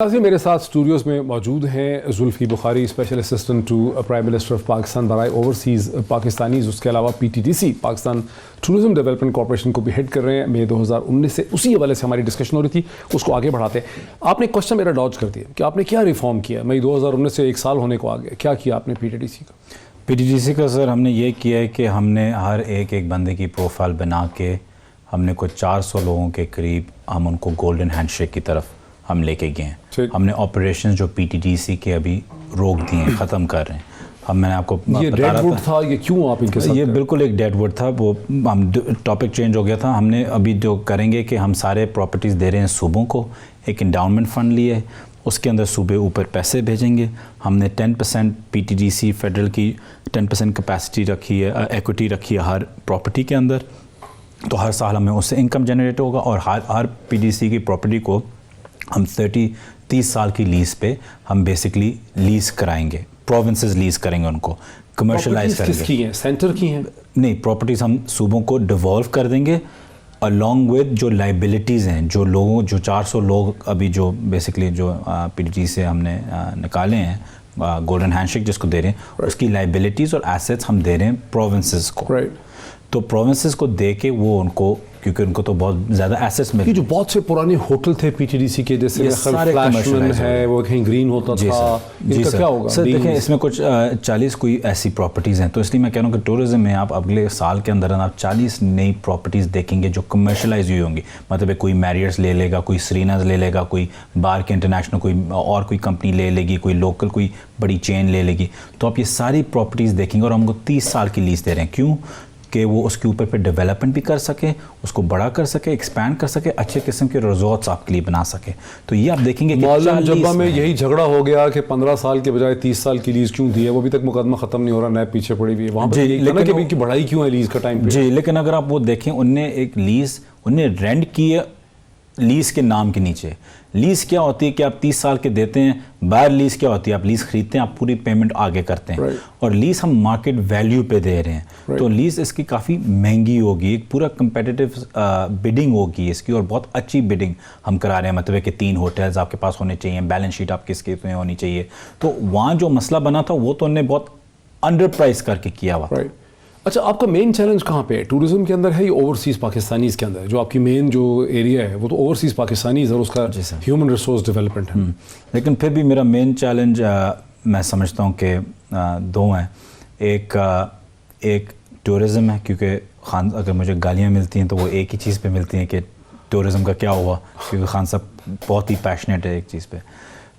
میرے ساتھ اسٹوڈیوز میں موجود ہیں Zulfi Bukhari, special assistant to prime minister of Pakistan برائے اوورسیز پاکستانیز. اس کے علاوہ PTDC Pakistan tourism development corporation کو بھی ہیڈ کر رہے ہیں. مئی 2019 سے اسی حوالے سے ہماری ڈسکشن ہو رہی تھی، اس کو آگے بڑھاتے ہیں. آپ نے کوشچن میرا ڈاج کر دیا کہ آپ نے کیا ریفارم کیا مئی 2019 سے ایک سال ہونے کو آگے، کیا کیا آپ نے PTDC کا؟ سر ہم نے یہ کیا ہے کہ ہم نے ہر ایک بندے کی پروفائل بنا کے ہم نے کوئی 400 لوگوں کے قریب ہم ان کو گولڈن ہینڈ شیک کی طرف ہم لے کے گئے ہیں. ہم نے آپریشنز جو PTDC کے ابھی روک دیے ہیں، ختم کر رہے ہیں. میں نے آپ کو یہ ڈیڈ ووڈ تھا، یہ کیوں آپ ان کے ساتھ؟ یہ بالکل ایک ڈیڈ ووڈ تھا، وہ ہم ٹاپک چینج ہو گیا تھا. ہم نے ابھی جو کریں گے کہ ہم سارے پراپرٹیز دے رہے ہیں صوبوں کو، ایک انڈاؤمنٹ فنڈ لیے، اس کے اندر صوبے اوپر پیسے بھیجیں گے. ہم نے 10% PTDC فیڈرل کی 10% کیپیسٹی رکھی ہے، ایکوٹی رکھی ہے ہر پراپرٹی کے اندر. تو ہر سال ہمیں اس سے انکم جنریٹ ہوگا، اور ہر PTDC کی پراپرٹی کو ہم 30 سال کی لیز پہ ہم بیسکلی لیز کرائیں گے. پروونسز لیز کریں گے، ان کو کمرشلائز کریں گے. کس کی ہیں؟ سینٹر کی ہیں؟ نہیں، پراپرٹیز ہم صوبوں کو ڈیوالو کر دیں گے along with جو لائبلٹیز ہیں، جو 400 لوگ ابھی جو بیسکلی جو PTDC سے ہم نے نکالے ہیں گولڈن ہینڈ شیک جس کو دے رہے ہیں، اس کی لائبلٹیز اور ایسیٹس ہم دے رہے ہیں پروونسز کو. تو پروونسز کو دے کے وہ ان کو، کیونکہ ان کو تو بہت زیادہ ایسیٹس ملے. یہ جو بہت سے پرانے ہوٹل تھے PTDC کے، جیسے فلیشمن ہے، وہ کہیں گرین ہوتا تھا، ان کا کیا ہوگا؟ سر دیکھیں، اس میں کچھ 40 کوئی ایسی پراپرٹیز ہیں. تو اس لیے میں کہہ رہا ہوں کہ ٹورزم میں آپ اگلے سال کے اندر آپ 40 نئی پراپرٹیز دیکھیں گے جو کمرشلائز ہوئی ہوں گی. مطلب کوئی میریٹس لے لے گا، کوئی سریناز لے لے گا، کوئی بار کے انٹرنیشنل کوئی اور کوئی کمپنی لے لے گی، کوئی لوکل کوئی بڑی چین لے لے گی. تو آپ یہ ساری پراپرٹیز دیکھیں گے، اور ہم کو 30 سال کی لیز دے رہے ہیں. کیوں؟ کہ وہ اس کے اوپر پہ ڈیولپمنٹ بھی کر سکے، اس کو بڑا کر سکے، ایکسپینڈ کر سکے، اچھے قسم کے ریزورٹس آپ کے لیے بنا سکے. تو یہ آپ دیکھیں گے کہ معلوم جبہ میں یہی جھگڑا ہو گیا کہ 15 سال کے بجائے 30 سال کی لیز کیوں دی ہے. وہ ابھی تک مقدمہ ختم نہیں ہو رہا، نیب پیچھے پڑی ہوئی ہے وہاں پہ. لیکن کی بڑھائی کیوں ہے لیز کا ٹائم پہ؟ جی، لیکن اگر آپ وہ دیکھیں، ان نے ایک لیز رینٹ کی ہے لیز کے نام کے نیچے. لیز کیا ہوتی ہے کہ آپ 30 سال کے دیتے ہیں. باہر لیز کیا ہوتی ہے؟ آپ لیز خریدتے ہیں، آپ پوری پیمنٹ آگے کرتے ہیں. اور لیز ہم مارکیٹ ویلیو پہ دے رہے ہیں. تو لیز اس کی کافی مہنگی ہوگی، ایک پورا کمپیٹیٹیو بڈنگ ہوگی اس کی، اور بہت اچھی بڈنگ ہم کرا رہے ہیں. مطلب ہے کہ 3 ہوٹلز آپ کے پاس ہونے چاہیے، بیلنس شیٹ آپ کس کے میں ہونی چاہیے. تو وہاں جو مسئلہ بنا تھا وہ تو انہوں نے بہت انڈر پرائز کر کے کیا ہوا. اچھا، آپ کا مین چیلنج کہاں پہ ہے؟ ٹورزم کے اندر ہے یا اوورسیز پاکستانیز کے اندر؟ جو آپ کی مین جو ایریا ہے وہ تو اوورسیز پاکستانیز اور اس کا ہیومن ریسورس ڈیولپمنٹ ہے. لیکن پھر بھی میرا مین چیلنج میں سمجھتا ہوں کہ 2 ہیں. ایک ٹورزم ہے، کیونکہ اگر مجھے گالیاں ملتی ہیں تو وہ ایک ہی چیز پہ ملتی ہیں کہ ٹورزم کا کیا ہوا، کیونکہ خان صاحب بہت ہی پیشنیٹ ہے ایک چیز پہ.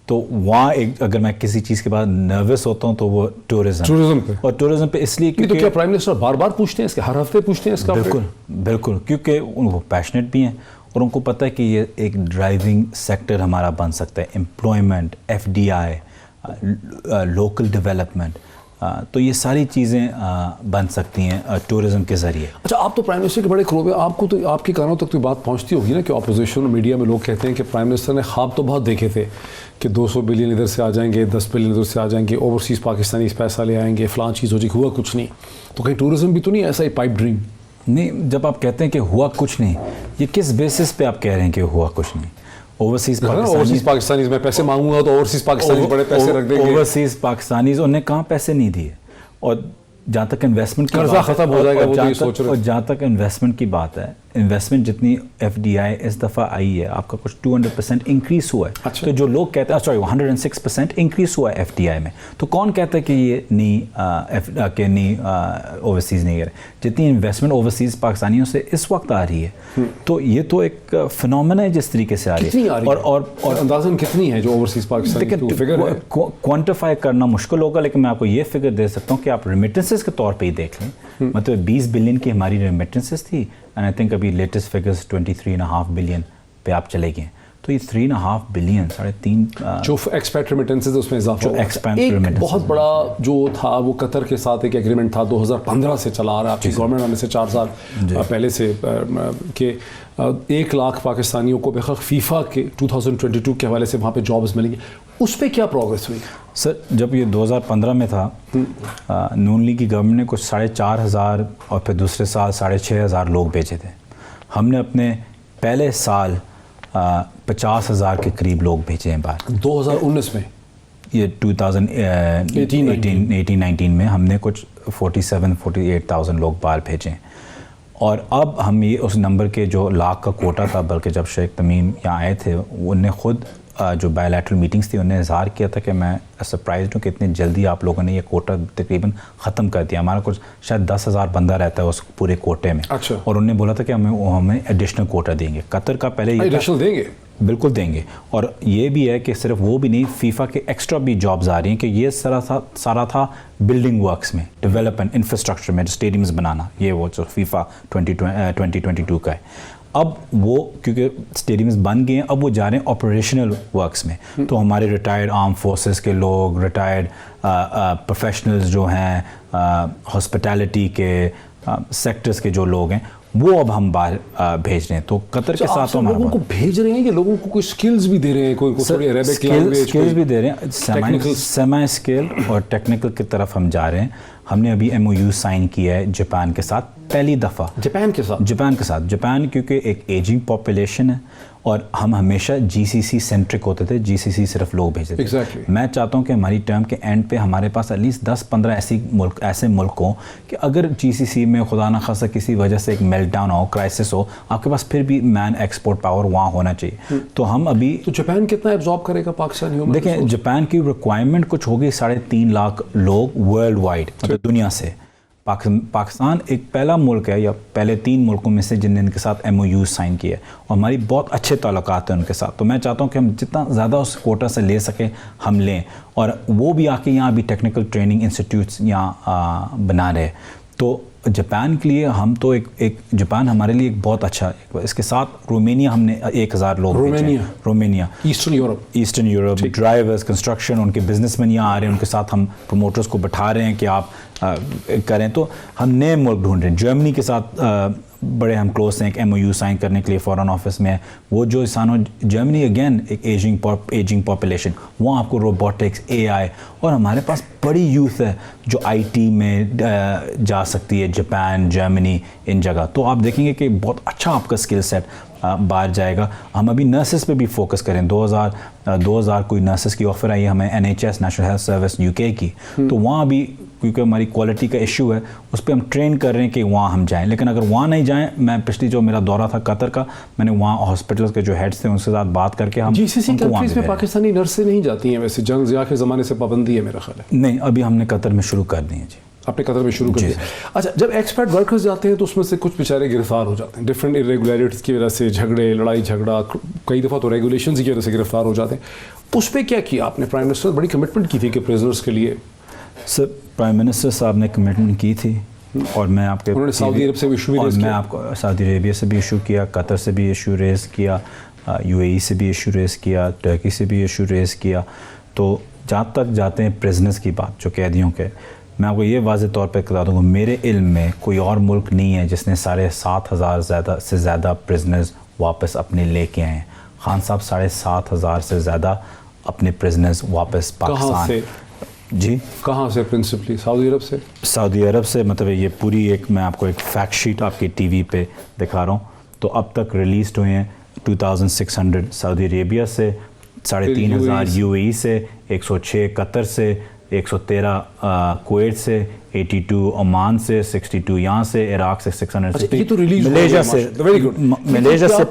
تو وہاں اگر میں کسی چیز کے بعد نروس ہوتا ہوں تو وہ ٹورزم پہ. اور ٹورزم پہ اس لیے تو کیا پرائم منسٹر بار بار پوچھتے ہیں اس کے، ہر ہفتے پوچھتے ہیں اس کا؟ بالکل، کیونکہ وہ پیشنیٹ بھی ہیں اور ان کو پتہ ہے کہ یہ ایک ڈرائیونگ سیکٹر ہمارا بن سکتا ہے. امپلائمنٹ، FDI، لوکل ڈیولپمنٹ، تو یہ ساری چیزیں بن سکتی ہیں ٹورزم کے ذریعے. اچھا، آپ تو پرائم منسٹر کے بڑے قریب ہیں، آپ کو تو آپ کے کانوں تک تو بات پہنچتی ہوگی نا کہ اپوزیشن اور میڈیا میں لوگ کہتے ہیں کہ پرائم منسٹر نے خواب تو بہت دیکھے تھے کہ 200 بلین ادھر سے آ جائیں گے، 10 بلین ادھر سے آ جائیں گے، اوورسیز پاکستانیز پیسہ لے آئیں گے، فلاں چیز ہو جائے. ہوا کچھ نہیں. تو کہیں ٹورزم بھی تو نہیں ایسا ہی پائپ ڈریم؟ نہیں، جب آپ کہتے ہیں کہ ہوا کچھ نہیں، یہ کس بیسس پہ آپ کہہ رہے ہیں کہ ہوا کچھ نہیں؟ اوورسیز پاکستانیز میں پیسے مانگوں گا تو اوورسیز پاکستانیز بڑے پیسے رکھ دیں گے. اوورسیز پاکستانیز انہیں کہاں پیسے نہیں دیے. اور جہاں تک انویسٹمنٹ قرضہ ختم ہو جائے گا، اور جہاں تک انویسٹمنٹ کی بات ہے، انویسٹمنٹ جتنی FDI اس دفعہ آئی ہے، آپ کا کچھ 200% انکریز ہوا ہے. تو جو لوگ کہتے ہیں 106% انکریز ہوا ہے FDI میں. تو کون کہتا ہے کہ یہ نہیں اوورسیز نہیں کرے؟ جتنی انویسٹمنٹ اوورسیز پاکستانیوں سے اس وقت آ رہی ہے، تو یہ تو ایک فنومنا ہے جس طریقے سے آ رہی ہے. اور اندازاً کتنی ہے جو اوورسیز پاکستانی؟ کوانٹیفائی کرنا مشکل ہوگا، لیکن میں آپ کو یہ فگر دے سکتا ہوں کہ آپ ریمیٹنسز کے طور پہ ہی دیکھ لیں. مطلب 20 بلین کی ہماری ریمیٹنسز تھی، اینڈ آئی تھنک ابھی لیٹسٹ فگرز 23.5 بلین پہ آپ چلے گئے. تو یہ 3.5 بلین 3.5 جو ایکسپیکٹ ریمیٹنسز اس میں اضافہ ہوا. ایک بہت بڑا جو تھا وہ قطر کے ساتھ ایک ایگریمنٹ تھا 2015 سے چلا آ رہا ہے، آپ کی گورنمنٹ آنے سے 4 سال پہلے سے، کہ 1 لاکھ پاکستانیوں کو بخلاف فیفا کے 2022 کے حوالے سے وہاں پہ جابز ملیں گے. اس پہ کیا پروگریس ہوئی؟ سر جب یہ 2015 میں تھا، نون لیگ کی گورنمنٹ نے کچھ 4,500 اور پھر دوسرے سال 6,500 لوگ بھیجے تھے. ہم نے اپنے پہلے سال 50,000 کے قریب لوگ بھیجے ہیں باہر 2019 میں. یہ 2018-19 میں ہم نے کچھ 47-48,000 لوگ باہر بھیجے ہیں. اور اب ہم یہ اس نمبر کے جو لاکھ کا کوٹا تھا، بلکہ جب شیخ تمیم یہاں آئے تھے انہوں نے خود جو بائی لیٹرل میٹنگز تھی انہوں نے اظہار کیا تھا کہ میں سرپرائزڈ ہوں کہ اتنی جلدی آپ لوگوں نے یہ کوٹا تقریباً ختم کر دیا. ہمارا کچھ شاید 10,000 بندہ رہتا ہے اس پورے کوٹے میں. اچھا. اور انہوں نے بولا تھا کہ ہمیں ایڈیشنل کوٹا دیں گے. قطر کا پہلے یہ ایڈیشنل دیں گے، بالکل دیں گے. اور یہ بھی ہے کہ صرف وہ بھی نہیں، فیفا کے ایکسٹرا بھی جابز آ رہی ہیں کہ یہ سارا تھا بلڈنگ ورکس میں، ڈیولپمنٹ انفراسٹرکچر میں، اسٹیڈیمز بنانا، یہ وہ جو فیفا 2022 کا ہے. اب وہ کیونکہ اسٹیڈیمز بن گئے ہیں اب وہ جا رہے ہیں آپریشنل ورکس میں. تو ہمارے ریٹائرڈ آرم فورسز کے لوگ، ریٹائرڈ پروفیشنلز جو ہیں ہاسپٹیلٹی کے سیکٹرز کے جو لوگ ہیں وہ اب ہم باہر بھیج رہے ہیں. تو قطر کے ساتھ لوگوں کو بھیج رہے ہیں کہ لوگوں کو کوئی سکلز بھی دے رہے ہیں، کوئی تھوڑی عربک لینگویج سکلز بھی دے رہے ہیں، سیمی اسکل اور ٹیکنیکل کی طرف ہم جا رہے ہیں. ہم نے ابھی MOU سائن کیا ہے جاپان کے ساتھ پہلی دفعہ. جاپان کے ساتھ جاپان کیونکہ ایک ایجنگ پاپولیشن ہے اور ہم ہمیشہ GCC سینٹرک ہوتے تھے، GCC صرف لوگ بھیجتے تھے. میں چاہتا ہوں کہ ہماری ٹرم کے اینڈ پہ ہمارے پاس ایٹ لیسٹ 10-15 ایسے ملک ہوں کہ اگر GCC میں خدا نخواستہ کسی وجہ سے ایک میلٹ ڈاؤن ہو، کرائسس ہو، آپ کے پاس پھر بھی مین ایکسپورٹ پاور وہاں ہونا چاہیے. تو ہم ابھی جاپان کتنا ایبزارب کرے گا پاکستان؟ دیکھیں جاپان کی ریکوائرمنٹ کچھ ہوگی 3.5 لاکھ لوگ ورلڈ وائڈ مطلب دنیا سے. پاکستان ایک پہلا ملک ہے یا پہلے 3 ملکوں میں سے جن نے ان کے ساتھ MOU سائن کیے اور ہماری بہت اچھے تعلقات ہیں ان کے ساتھ. تو میں چاہتا ہوں کہ ہم جتنا زیادہ اس کوٹا سے لے سکیں ہم لیں، اور وہ بھی آ کے یہاں بھی ٹیکنیکل ٹریننگ انسٹیٹیوٹس یہاں بنا رہے. تو جاپان کے لیے ہم تو ایک جاپان ہمارے لیے ایک بہت اچھا. اس کے ساتھ رومینیا ہم نے 1,000 لوگ Romania eastern Europe drivers construction ان کے بزنس مین یہاں آ رہے ہیں، ان کے ساتھ ہم پروموٹرز کو بٹھا رہے ہیں کہ آپ کریں. تو ہم نئے ملک ڈھونڈ رہے ہیں. جرمنی کے ساتھ بڑے ہم کلوز ہیں ایک MOU سائن کرنے کے لیے فورن آفس میں. وہ جو جرمنی اگین ایک ایجنگ پاپولیشن، وہاں آپ کو روبوٹکس AI اور ہمارے پاس بڑی یوتھ ہے جو IT میں جا سکتی ہے، جاپان جرمنی ان جگہ. تو آپ دیکھیں گے کہ بہت اچھا آپ کا اسکل سیٹ باہر جائے گا. ہم ابھی نرسز پہ بھی فوکس کریں. 2000 کوئی نرسز کی آفر آئی ہے ہمیں NHS national health service UK کی. تو وہاں بھی کیونکہ ہماری کوالٹی کا ایشو ہے اس پہ ہم ٹرین کر رہے ہیں کہ وہاں ہم جائیں. لیکن اگر وہاں نہیں جائیں، میں پچھلی جو میرا دورہ تھا قطر کا، میں نے وہاں ہاسپٹلس کے جو ہیڈس تھے ان کے ساتھ بات کر کے ہم GCC کنٹریز میں پاکستانی نرسیں نہیں جاتی ہیں. ویسے جنگ ضیاء کے زمانے سے پابندی ہے میرا خیال ہے. نہیں، ابھی ہم نے قطر میں شروع کر دی ہے. جی اپنے قطر میں شروع کر دیا. اچھا، جب ایکسپیٹ ورکرز جاتے ہیں تو اس میں سے کچھ بیچارے گرفتار ہو جاتے ہیں ڈفرینٹ irregularities کی وجہ سے، لڑائی جھگڑا، کئی دفعہ تو ریگولیشنز کی وجہ سے گرفتار ہو جاتے ہیں. اس پہ کیا کیا آپ نے؟ پرائم منسٹر بڑی کمٹمنٹ کی تھی کہ پریزنرز کے لیے. سر پرائم منسٹر صاحب نے کمٹمنٹ کی تھی اور میں آپ کے انہوں نے سعودی عرب سے بھی ایشو ریز کیا. میں آپ کو سعودی عربیہ سے بھی ایشو کیا، قطر سے بھی ایشو ریز کیا، UAE سے بھی ایشو ریز کیا، ٹرکی سے بھی ایشو ریز کیا. تو جہاں تک جاتے ہیں پریزنرز کی بات جو قیدیوں کے، میں آپ کو یہ واضح طور پہ بتا دوں گا میرے علم میں کوئی اور ملک نہیں ہے جس نے 7,500 سے زیادہ پریزنرز واپس اپنے لے کے آئے ہیں. خان صاحب 7,500 سے زیادہ اپنے پریزنرز واپس پاکستان. سے جی کہاں سے؟ پرنسپلی سعودی عرب سے. مطلب یہ پوری ایک میں آپ کو ایک فیکٹ شیٹ آپ کی TV پہ دکھا رہا ہوں. تو اب تک ریلیزڈ ہوئے ہیں 2600 سعودی عربیہ سے، 3,500 UAE سے، 106 قطر سے، 113 کویت سے، 82 عمان سے، 62 یہاں سے، عراق سے 660، ملیشیا سے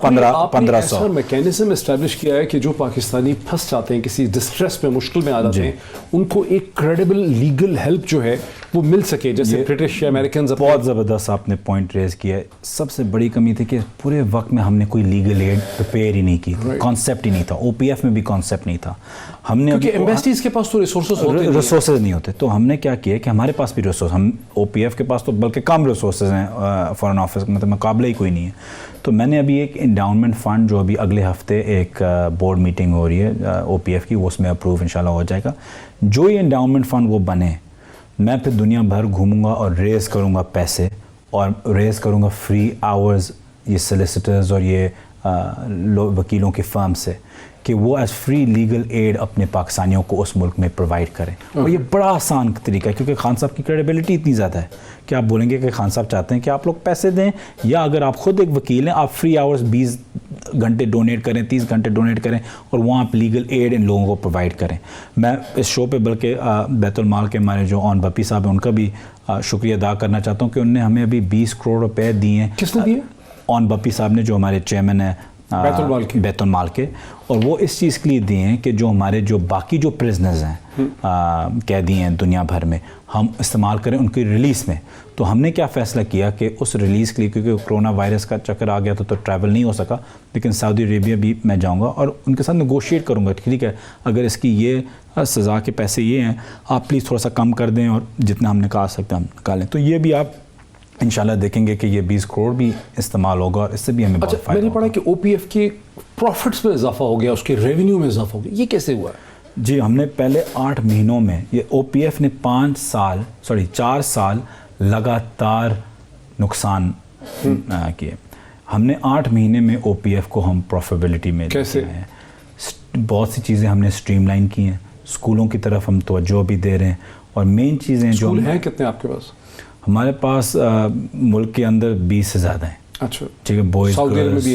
1500. میکینزم اسٹیبلش کیا ہے کہ جو پاکستانی پھنس جاتے ہیں کسی ڈسٹریس میں، مشکل میں آ جاتے ہیں، ان کو ایک کریڈیبل لیگل ہیلپ جو ہے وہ مل سکے. جیسے برٹش یا امریکنز. بہت زبردست آپ نے پوائنٹ ریز کیا ہے. سب سے بڑی کمی تھی کہ پورے وقت میں ہم نے کوئی لیگل ایڈ پریپیئر ہی نہیں کی، کانسیپٹ ہی نہیں تھا. OPF میں بھی کانسیپٹ نہیں تھا. ہم نے کیونکہ ایمبیسیز کے پاس تو ریسورسز نہیں ہوتے. تو ہم نے کیا کیا کہ ہمارے پاس بھی ریسورس، ہم OPF کے پاس تو بلکہ کم ریسورسز ہیں فورن آفس، مطلب مقابلہ ہی کوئی نہیں ہے. تو میں نے ابھی ایک انڈاؤنمنٹ فنڈ جو ابھی اگلے ہفتے ایک بورڈ میٹنگ ہو رہی ہے OPF کی، وہ اس میں اپروو انشاءاللہ ہو جائے گا. جو یہ انڈاؤنمنٹ فنڈ وہ بنے، میں پھر دنیا بھر گھوموں گا اور ریز کروں گا پیسے، اور ریز کروں گا فری آورز یہ سلیسٹرز اور یہ وکیلوں کی فرم سے، کہ وہ ایز فری لیگل ایڈ اپنے پاکستانیوں کو اس ملک میں پرووائڈ کریں. اور یہ بڑا آسان طریقہ ہے کیونکہ خان صاحب کی کریڈیبلٹی اتنی زیادہ ہے کہ آپ بولیں گے کہ خان صاحب چاہتے ہیں کہ آپ لوگ پیسے دیں, یا اگر آپ خود ایک وکیل ہیں آپ فری آورز 20 گھنٹے ڈونیٹ کریں, 30 گھنٹے ڈونیٹ کریں اور وہاں آپ لیگل ایڈ ان لوگوں کو پرووائڈ کریں. میں اس شو پہ بلکہ بیت المال کے ہمارے جو اون بپی صاحب ہیں ان کا بھی شکریہ ادا کرنا چاہتا ہوں کہ انہوں نے ہمیں ابھی 20 کروڑ روپے دیے ہیں. کس نے دیے؟ اون بپی صاحب نے, جو ہمارے چیئرمین ہیں بیت المال کے, اور وہ اس چیز کے لیے دیے ہیں کہ جو ہمارے جو باقی جو پرزنرز ہیں قیدی ہیں دنیا بھر میں, ہم استعمال کریں ان کی ریلیز میں. تو ہم نے کیا فیصلہ کیا کہ اس ریلیز کے لیے, کیونکہ کرونا وائرس کا چکر آ گیا تو ٹریول نہیں ہو سکا, لیکن سعودی عربیہ بھی میں جاؤں گا اور ان کے ساتھ نیگوشیٹ کروں گا, ٹھیک ہے اگر اس کی یہ سزا کے پیسے یہ ہیں آپ پلیز تھوڑا سا کم کر دیں اور جتنا ہم نکال سکتے ہیں ہم نکالیں. تو یہ بھی آپ انشاءاللہ دیکھیں گے کہ یہ 20 کروڑ بھی استعمال ہوگا اور اس سے بھی ہمیں بہت فائدہ. میں نے پڑھا کہ او پی ایف کے پروفٹس میں اضافہ ہو گیا, اس کے ریونیو میں اضافہ ہو گیا, یہ کیسے ہوا ہے؟ جی ہم نے پہلے 8 مہینوں میں, یہ او پی ایف نے 4 سال لگاتار نقصان کیے. ہم نے 8 مہینے میں او پی ایف کو ہم پروفیبلٹی میں کیسے ہیں. بہت سی چیزیں ہم نے اسٹریم لائن کی ہیں, اسکولوں کی طرف ہم توجہ بھی دے رہے ہیں, اور مین چیزیں جو ہیں کتنے آپ کے پاس؟ ہمارے پاس ملک کے اندر 20 سے زیادہ ہیں. اچھا ٹھیک ہے, بوائز گرلز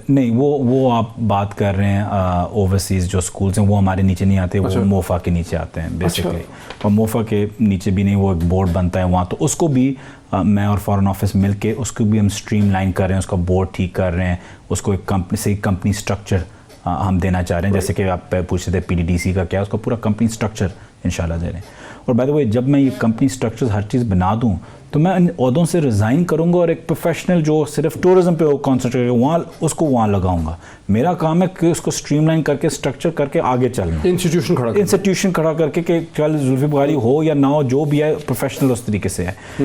نہیں, وہ آپ بات کر رہے ہیں اوورسیز جو اسکولس ہیں وہ ہمارے نیچے نہیں آتے, وہ موفا کے نیچے آتے ہیں بیسکلی. اور موفا کے نیچے بھی نہیں, وہ ایک بورڈ بنتا ہے وہاں, تو اس کو بھی میں اور فارن آفس مل کے اس کو بھی ہم اسٹریم لائن کر رہے ہیں, اس کا بورڈ ٹھیک کر رہے ہیں, اس کو ایک کمپنی اسٹرکچر ہم دینا چاہ رہے ہیں. جیسے کہ آپ پوچھ رہے تھے پی ڈی ڈی سی کا کیا, اس کا پورا کمپنی اسٹرکچر انشاءاللہ دے رہے ہیں. اور بائی دا وے جب میں یہ کمپنی اسٹرکچر ہر چیز بنا دوں تو میں ان عہدوں سے ریزائن کروں گا اور ایک پروفیشنل جو صرف ٹورزم پہ کانسنٹریٹ کرے وہاں اس کو وہاں لگاؤں گا. میرا کام ہے کہ اس کو اسٹریم لائن کر کے اسٹرکچر کر کے آگے چلنا, انسٹیٹیوشن کھڑا کر کے کہ چل زلفی بخاری ہو یا نہ ہو, جو بھی ہے پروفیشنل اس طریقے سے ہے.